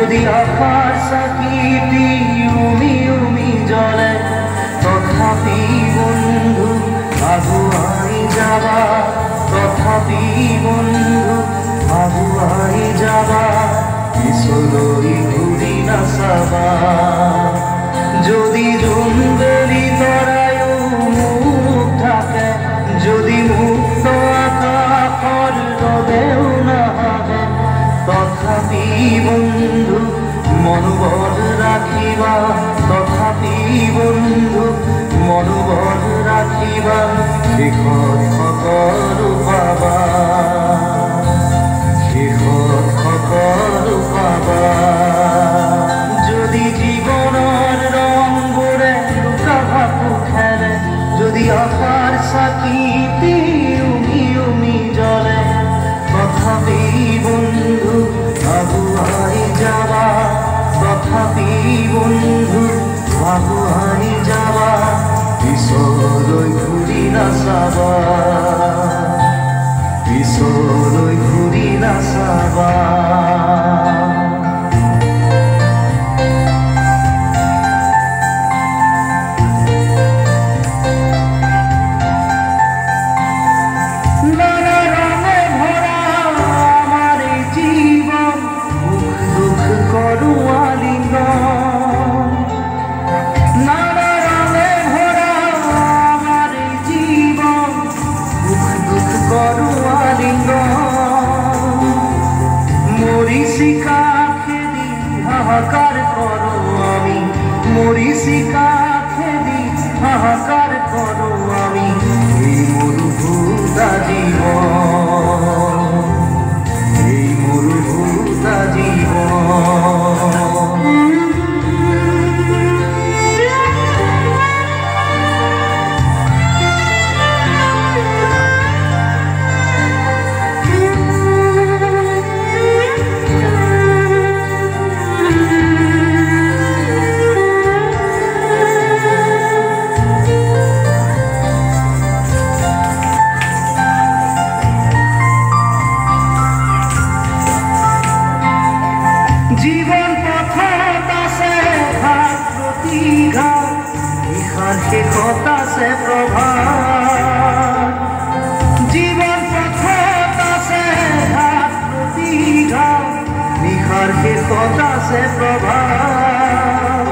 যদি আকাশ সাকিটি উমি উমি জলে তথাপি বন্ধু আগুয়াই যাবা তথাপি বন্ধু আগুয়াই যাবা পিছলৈ ঘূৰি নাচাবা যদি জোনবেলি তৰায়ো মুখ ঢাকে যদি মুক্ত আকাশৰ ৰদেও নাহাগে তথাপি বন্ধু মনোবল ৰাখিবা তথাপি বন্ধু মনোবল ৰাখিবা শেষত সকলো পাবা শেষত সকলো পাবা যদি জীৱনৰ ৰংবোৰে লুকা ভাকু খেলে যদি আশাৰ চাকিটি উমি উমি জ্বলে তথাপি বন্ধু আগুৱাই যাবা তথাপি বন্ধু আগুৱাই যাবা পিছলৈ ঘূৰি নাচাবা পিছলৈ ঘূৰি নাচাবা মরিচিকা খেদি হাহাকার করো আমি মরিচিকা খেদি হাহাকার করো আমি এই মরুভূতা জীবন এই মরুভূতা জীবন জীবন পথত আছে ঘাট প্ৰতি ঘাট নিশাৰ শেষত আছে প্ৰভাত জীবন পথত আছে ঘাট প্ৰতি ঘাট নিশাৰ শেষত আছে প্ৰভাত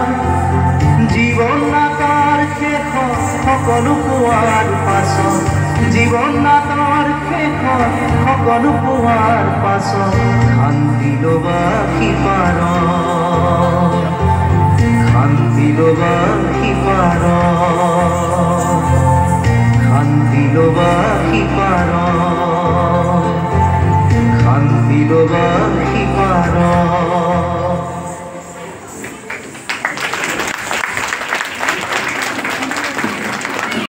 জীৱন নাটৰ শেষত সকলো পোৱাৰ পাছত জীৱন নাটৰ শেষত সকলো পোৱাৰ পাছত শান্তি ল'বা সিপাৰ শান্তি ল'বা সিপাৰ শান্তি ল'বা সিপাৰ